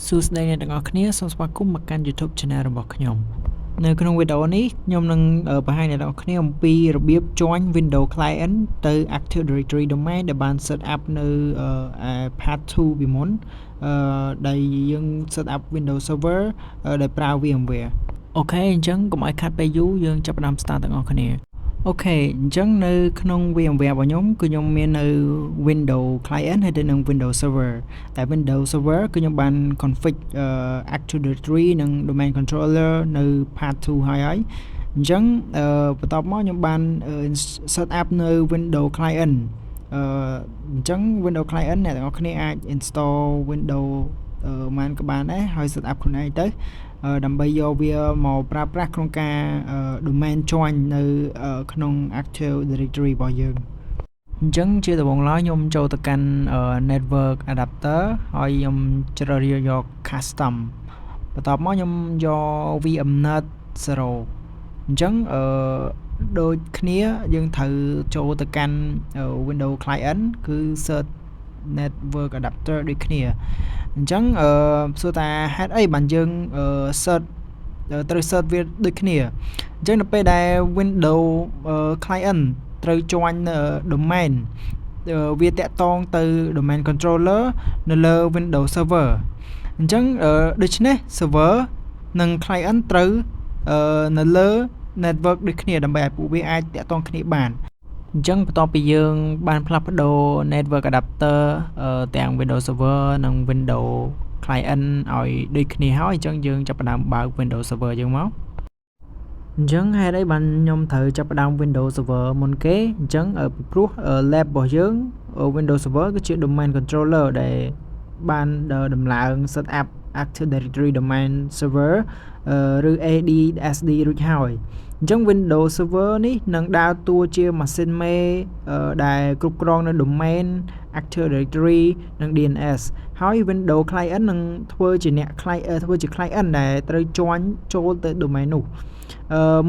សួស្តីអ្នកទាំងអស់គ្នាសូមស្វាគមន៍មកកាន់ YouTube Channel របស់ខ្ញុំនៅក្នុងវីដេអូនេះខ្ញុំនឹងបង្ហាញអ្នកទាំងអស់គ្នាអំពីរបៀប join Windows Client ទៅ Active Directory Domain ដែលបាន set up នៅ part 2 ពីមុនដែលយើង set up Windows Server ដែលប្រើ VMware អូខេអញ្ចឹងកុំឲ្យខាត់ពេលយូរយើងចាប់ផ្ដើម start ទាំងអស់គ្នាអូខេអញ្ចឹងនៅក្នុង VMware របស់ខ្ញុំគឺខ្ញុំមាននៅ Windows Client ហើយនិង Windows Server តែ Windows Server គឺខ្ញុំបាន config Active Directory និង Domain Controller នៅ part 2 ហើយអញ្ចឹងបន្ទាប់មកខ្ញុំបាន set up នៅ Windows Client អញ្ចឹង Windows Client អ្នកទាំងអស់គ្នាអាច install Windows បានក៏បានដែរហើយ set up ខ្លួនឯងទៅដើម្បីយកវាមកប្រើប្រាស់ក្នុងការ domain join នៅក្នុង Active Directory របស់យើងអញ្ចឹងជាដំបូងឡើយខ្ញុំចូលទៅកាន់ network adapter ហើយខ្ញុំជ្រើសរើសយក custom បន្ទាប់មកខ្ញុំយក vmnet 0អញ្ចឹងដូចគ្នាយើងត្រូវចូលទៅកាន់ Windows Client គឺ search network adapter ដូចគ្នាអញ្ចឹងសួរថាហេតុអីបានយើង search ត្រូវ search វាដូចគ្នាអញ្ចឹងនៅពេលដែល Windows Client ត្រូវ join domain វាតាក់ទងទៅ domain controller នៅលើ Windows Server អញ្ចឹងដូច្នេះ server និង client ត្រូវនៅលើ network ដូចគ្នាដើម្បីឲ្យពួកវាអាចតាក់ទងគ្នាបានអញ្ចឹងបន្ទាប់ពីយើងបានផ្លាស់ប្ដូរ network adapter ទាំង Windows Server និង Windows Client ឲ្យដូចគ្នាហើយអញ្ចឹងយើងចាប់ផ្ដើមបើក Windows Server យើងមកអញ្ចឹងហេតុអីបានខ្ញុំត្រូវចាប់ផ្ដើម Windows Server មុនគេអញ្ចឹងពីព្រោះ lab របស់យើង Windows Server គឺជា domain controller ដែលបានដំឡើង set up Active Directory Domain Server ឬ ADSD រួចហើយអញ្ចឹង Windows Server នេះនឹងដើរតួជាម៉ាស៊ីនមេដែលគ្រប់គ្រងនៅ domain Active Directory និង DNS ហើយ Windows Client នឹងធ្វើជាអ្នក client ដែលត្រូវ join ចូលទៅ domain នោះ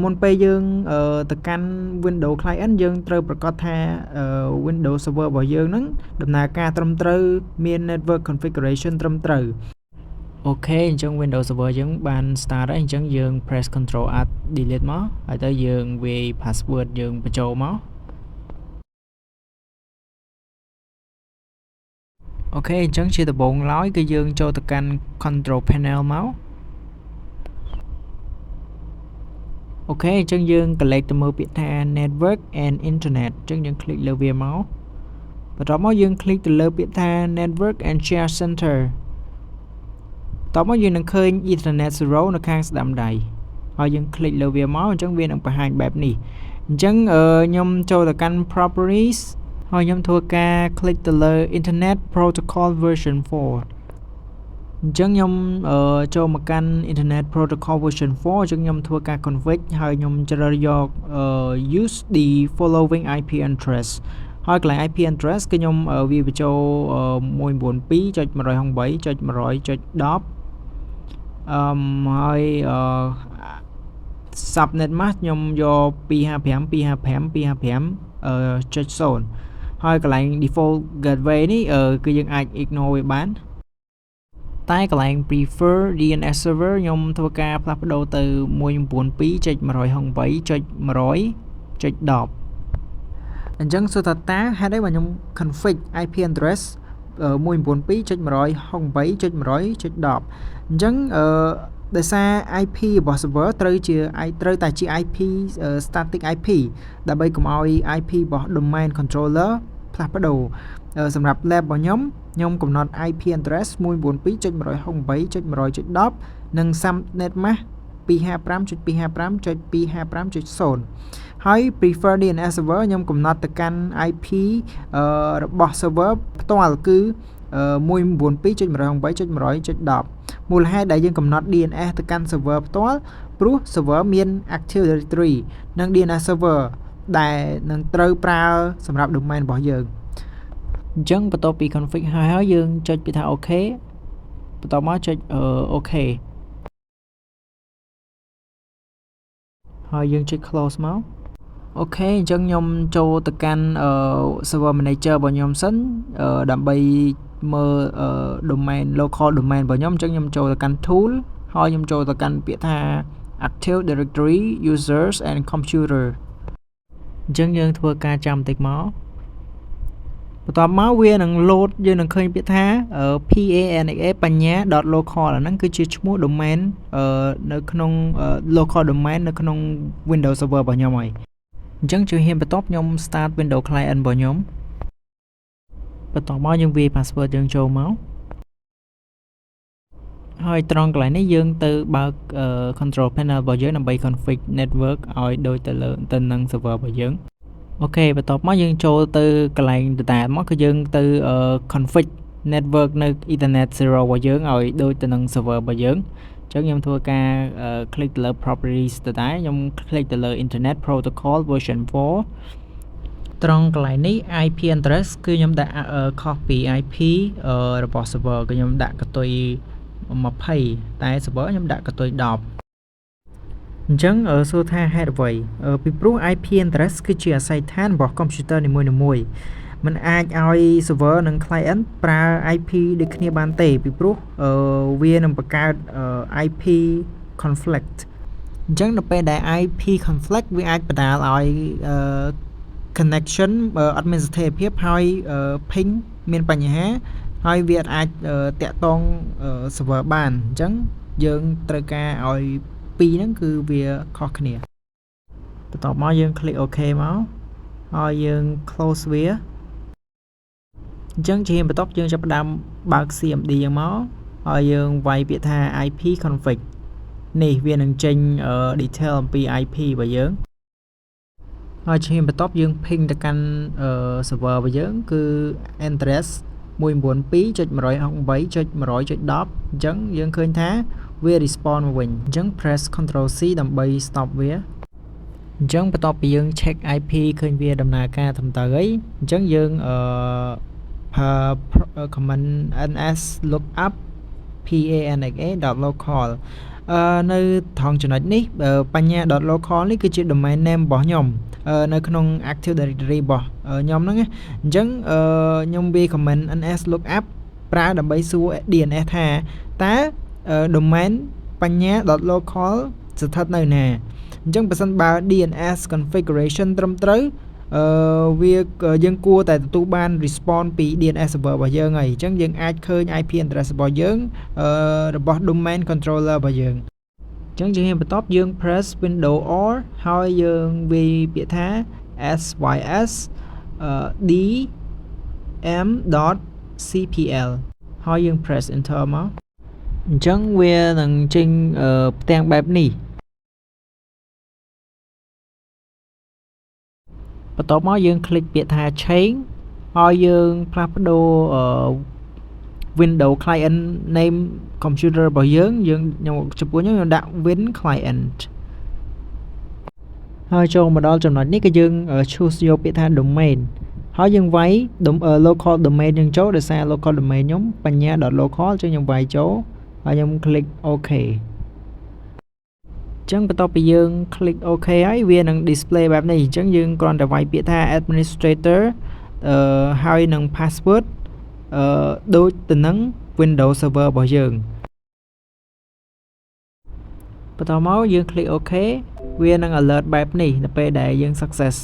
មុនពេលយើងទៅកាន់ Windows Client យើងត្រូវប្រកាសថា Windows Server របស់យើងហ្នឹងដំណើរការត្រឹមត្រូវមាន network configuration ត្រឹមត្រូវអូខេអញ្ចឹង Windows Server យើងបាន start ហើយអញ្ចឹងយើង press Ctrl Alt Delete មកហើយទៅយើងវាយ password យើងបញ្ចូលមកអូខេអញ្ចឹងជាដំបូងឡើយគឺយើងចូលទៅកាន់ Control Panel មកអូខេអញ្ចឹងយើងកលេចទៅមើលពាក្យថា Network and Internet អញ្ចឹងយើងคลิกលើវាមកបន្ទាប់មកយើងคลิกទៅលើពាក្យថា Network and Share Center តោះមកយើងនឹងឃើញ Ethernet 0 នៅខាងស្ដាំដៃហើយយើងคลิกលើវាមកអញ្ចឹងវានឹងបង្ហាញបែបនេះអញ្ចឹងខ្ញុំចូលទៅកាន់ Properties ហើយខ្ញុំធ្វើការ click ទៅលើ Internet Protocol version 4អញ្ចឹងខ្ញុំចូលមកកាន់ Internet Protocol version 4អញ្ចឹងខ្ញុំធ្វើការ config ហើយខ្ញុំជ្រើសយក use the following IP address ហើយកន្លែង IP address គឺខ្ញុំវាបញ្ចូល 192.168.100.10 ហើយsubnet mask ខ្ញុំយក 255.255.255.0 ហើយកន្លែង default gateway នេះគឺយើងអាច ignore វាបានតែកន្លែង prefer DNS server ខ្ញុំធ្វើការផ្លាស់ប្ដូរទៅ 192.168.100.10 អញ្ចឹងសួរថាហេតុអីបើខ្ញុំ config IP address 192.168.100.10 អញ្ចឹងដោយសារ IP របស់ server ត្រូវតែជា IP static IP ដើម្បីកុំឲ្យ IP របស់ domain controller ផ្លាស់ប្ដូរសម្រាប់ lab របស់ខ្ញុំកំណត់ IP address 192.168.100.10 និង subnet mask 255.255.255.0 ហើយ prefer DNS server ខ្ញុំកំណត់ទៅកាន់ IP របស់ server ផ្ទាល់គឺ 192.168.100.10 មូលហេតុដែលយើងកំណត់ DNS ទៅកាន់ server ផ្ទាល់ព្រោះ server មាន Active Directory និង DNS server ដែលនឹងត្រូវប្រើសម្រាប់ domain របស់យើងអញ្ចឹងបន្ទាប់ពី config ហើយយើងចុចពីថា OK បន្ទាប់មកចុច OK ហើយយើងចុច close មកអូខេអញ្ចឹងខ្ញុំចូលទៅកាន់ server manager របស់ខ្ញុំសិនដើម្បី មើលdomain local domain របស់ខ្ញុំអញ្ចឹងខ្ញុំចូលទៅកាន់ tool ហើយខ្ញុំចូលទៅកាន់ពាក្យថា Active Directory Users and Computer អញ្ចឹងយើងធ្វើការចាំបន្តិចមកបន្ទាប់មកវានឹង load យើងនឹងឃើញពាក្យថា PANA បញ្ញា .local អាហ្នឹងគឺជាឈ្មោះ domain នៅក្នុង local domain នៅក្នុង Windows Server របស់ខ្ញុំហើយអញ្ចឹងជំហានបន្ទាប់ខ្ញុំ start Windows Client របស់ខ្ញុំបន្ទាប់មកយើងវាយ password យើងចូលមកហើយត្រង់កន្លែងនេះយើងទៅបើក control panel របស់យើងដើម្បី config network ឲ្យដូចទៅនឹង server របស់យើងអូខេបន្ទាប់មកយើងចូលទៅកន្លែងដដែលមកគឺយើងទៅ config network នៅ Ethernet 0 របស់យើងឲ្យដូចទៅនឹង server របស់យើងអញ្ចឹងខ្ញុំធ្វើការ click ទៅលើ properties ដដែលខ្ញុំ click ទៅលើ internet protocol version 4ត្រង់កន្លែងនេះ IP address គឺខ្ញុំដាក់ខុសពី IP របស់ server គឺខ្ញុំដាក់កតុយ20តែ server ខ្ញុំដាក់កតុយ10អញ្ចឹងសួរថាហេតុអ្វីពីព្រោះ IP address គឺជាអាស័យដ្ឋានរបស់ computer នីមួយៗมันអាចឲ្យ server និង client ប្រើ IP ដូចគ្នាបានទេពីព្រោះវានឹងបង្កើត IP conflict អញ្ចឹងនៅពេលដែល IP conflict វាអាចបណ្ដាលឲ្យconnection អត់មានស្ថិរភាពហើយ ping មានបញ្ហាហើយវាអាចតាក់ទង server បានអញ្ចឹងយើងត្រូវការឲ្យពីរហ្នឹងគឺវាខុសគ្នាបន្ទាប់មកយើង click OK មកហើយយើង close វាអញ្ចឹងជាបន្ទាប់យើងចាប់ផ្ដើមបើក CMD យ៉ាងមកហើយយើងវាយពាក្យថា IP config នេះវានឹងចេញ detail អំពី IP របស់យើងហើយជាបន្ទាប់យើង ping ទៅកាន់ server របស់យើងគឺ address 192.168.100.10 អញ្ចឹងយើងឃើញថាវា respawn មកវិញអញ្ចឹង press Ctrl C ដើម្បី stop វាអញ្ចឹងបន្ទាប់ពីយើង check IP ឃើញវាដំណើរការត្រឹមត្រូវហើយអញ្ចឹងយើងcommand ns lookup pana.local នៅត្រង់ចំណុចនេះបញ្ញា .local នេះគឺជា domain name របស់ខ្ញុំនៅក្នុង Active Directory របស់ខ្ញុំហ្នឹងអញ្ចឹងខ្ញុំវា command ns lookup ប្រើដើម្បីសួរ DNS ថាតើ domain បញ្ញា .local ស្ថិតនៅណាអញ្ចឹងបើសិនបើ DNS configuration ត្រឹមត្រូវវាយើងគួរតែទទួលបាន response ពី DNS server របស់យើងហើយអញ្ចឹងយើងអាចឃើញ IP address របស់យើងរបស់ domain controller របស់យើងអញ្ចឹងជាបន្ទាប់យើង press window R ហើយយើងវាយពាក្យថា sys dm.cpl ហើយយើង press enter មកអញ្ចឹងវានឹងចេញផ្ទាំងបែបនេះបន្ទាប់មកយើង click ពាក្យថា change ហើយយើងផ្លាស់ប្ដូរWindows client name computer របស់យើងខ្ញុំចំពោះខ្ញុំដាក់ win client ហើយចូលមកដល់ចំណុចនេះគឺយើង choose យកពាក្យថា domain ហើយយើងវាយ local domain យើងចូលដោយសារ local domain ខ្ញុំបញ្ញា .local អញ្ចឹងខ្ញុំវាយចូលហើយខ្ញុំ click OK អញ្ចឹងបន្ទាប់ពីយើង click OK ហើយវានឹង display បែបនេះអញ្ចឹងយើងគ្រាន់តែវាយពាក្យថា administrator ហើយនឹង password ដូចទៅនឹង Windows Server របស់យើងបន្ទាប់មកយើង click OK វានឹង alert បែបនេះនៅពេលដែលយើង success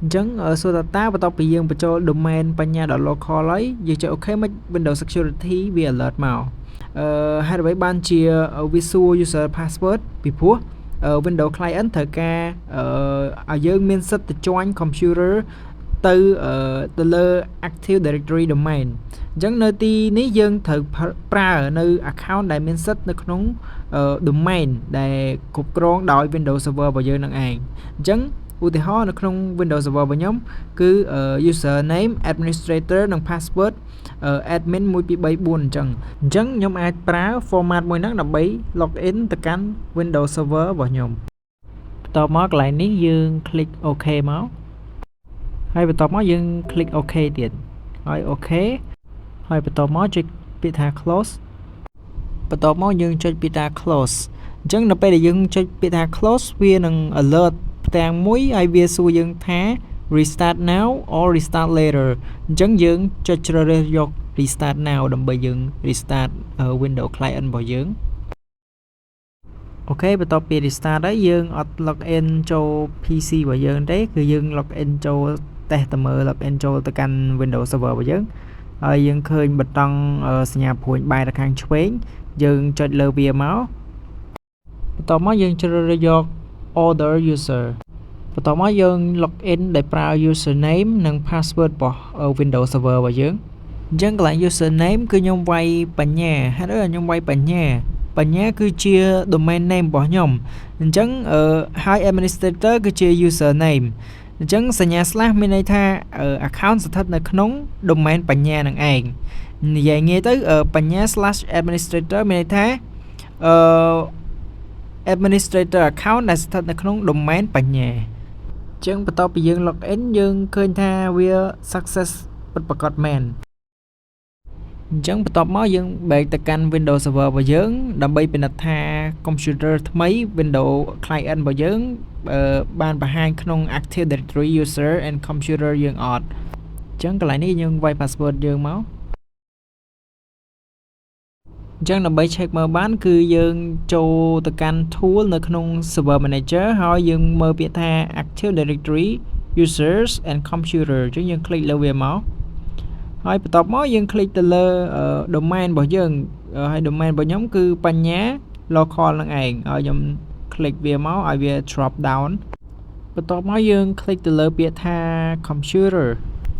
អញ្ចឹងសួរថាបន្ទាប់ពីយើងបញ្ចូល domain បញ្ញា .local ហើយយើងចុច OK មិន Windows Security វា alert មកហេតុអ្វីបានជា visual user password ពីព្រោះWindows Client ត្រូវការឲ្យយើងមានសិទ្ធិទៅ join computer ទៅលើ Active Directory domain អញ្ចឹងនៅទីនេះយើងត្រូវប្រើនៅ account ដែលមានសិទ្ធិនៅក្នុង domain ដែលគ្រប់គ្រងដោយ Windows Server របស់យើងនឹងឯងអញ្ចឹងឧទាហរណ៍នៅក្នុង Windows Server របស់ខ្ញុំគឺ username administrator និង password admin 1 2 3 4អញ្ចឹងខ្ញុំអាចប្រើ format មួយហ្នឹងដើម្បី log in ទៅកាន់ Windows Server របស់ខ្ញុំបន្ទាប់មកកន្លែងនេះយើង click OK មកហើយបន្ទាប់មកយើង click OK ទៀតហើយ OK ហើយបន្ទាប់មកចុចពាក្យថា close បន្ទាប់មកយើងចុចពាក្យថា close អញ្ចឹងនៅពេលដែលយើងចុចពាក្យថា close វានឹង alert ផ្ទាំងមួយហើយវាសួរយើងថា restart now or restart later អញ្ចឹងយើងចុចជ្រើសរើសយក restart now ដើម្បីយើង restart Windows client របស់យើងអូខេបន្ទាប់ពី restart ហើយយើងអត់ login ចូល PC របស់យើងទេគឺយើង login ចូលតេស្តទៅមើល login ចូលទៅកាន់ Windows server របស់យើងហើយយើងឃើញប៊ូតុងសញ្ញាព្រួយបែរទៅខាងឆ្វេងយើងចុចលើវាមកបន្ទាប់មកយើងជ្រើសរើសយក order user បន្ទាប់មកយើង login ដោយប្រើ username និង password របស់ Windows server របស់យើងអញ្ចឹងកន្លែង username គឺខ្ញុំវាយបញ្ញាហេតុអីខ្ញុំវាយបញ្ញាគឺជា domain name របស់ខ្ញុំអញ្ចឹងហើយ administrator គឺជា username អញ្ចឹងសញ្ញា slash មានន័យថា account ស្ថិតនៅក្នុង domain បញ្ញានឹងឯងនិយាយងាយទៅបញ្ញា slash administrator មានន័យថាadministrator account ដែលស្ថិតនៅក្នុង domain បញ្ញាអញ្ចឹងបន្ទាប់ពីយើង login យើងឃើញថាវា success ពិតប្រាកដមែនអញ្ចឹងបន្ទាប់មកយើង back ទៅកាន់ Windows server របស់យើងដើម្បីពិនិត្យថា computer ថ្មី Windows client របស់យើងបានបង្ហាញក្នុង Active Directory user and computer យើងអត់អញ្ចឹងកន្លែងនេះយើងវាយ password យើងមកអញ្ចឹងដើម្បី check មើលបានគឺយើងចូលទៅកាន់ tool នៅក្នុង server manager ហើយយើងមើលពាក្យថា Active Directory users and computer អញ្ចឹងយើង click លើវាមកហើយបន្ទាប់មកយើង click ទៅលើ domain របស់យើងហើយ domain របស់ខ្ញុំគឺបញ្ញា local នឹងឯងហើយខ្ញុំ click វាមកឲ្យវា drop down បន្ទាប់មកយើង click ទៅលើពាក្យថា computer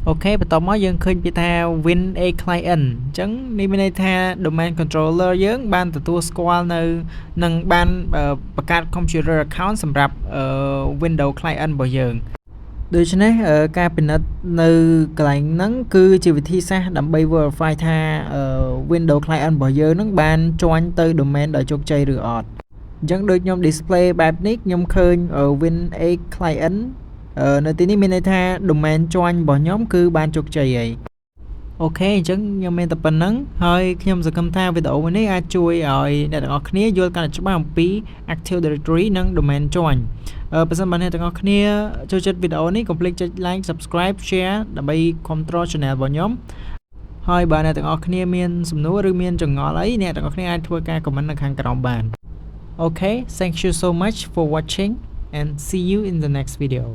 អូខេបន្ទាប់មកយើងឃើញពាក្យថា win a client អញ្ចឹងនេះមានន័យថា domain controller យើងបានទទួលស្គាល់នៅនឹងបានបង្កើត computer account សម្រាប់ Windows client របស់យើងដូច្នេះការពិនិត្យនៅកន្លែងហ្នឹងគឺជាវិធីសាស្ត្រដើម្បី verify ថា Windows client របស់យើងហ្នឹងបាន join ទៅ domain ដោយជោគជ័យឬអត់អញ្ចឹងដូចខ្ញុំ display បែបនេះខ្ញុំឃើញ win a client នៅទីនេះមានន័យថា domain join របស់ខ្ញុំគឺបានជោគជ័យហើយអូខេអញ្ចឹងខ្ញុំមានតែប៉ុណ្្នឹងហើយខ្ញុំសង្ឃឹមថាវីដេអូមួយនេះអាចជួយឲ្យអ្នកទាំងអស់គ្នាយល់កាន់តែច្បាស់អំពី Active Directory និង domain join បើសិនបើអ្នកទាំងអស់គ្នាចូលចិត្តវីដេអូនេះកុំភ្លេចចុច like subscribe share ដើម្បីគាំទ្រ channel របស់ខ្ញុំហើយបើអ្នកទាំងអស់គ្នាមានសំណួរឬមានចម្ងល់អីអ្នកទាំងអស់គ្នាអាចធ្វើការ comment នៅខាងក្រោមបានអូខេ thank you so much for watching and see you in the next video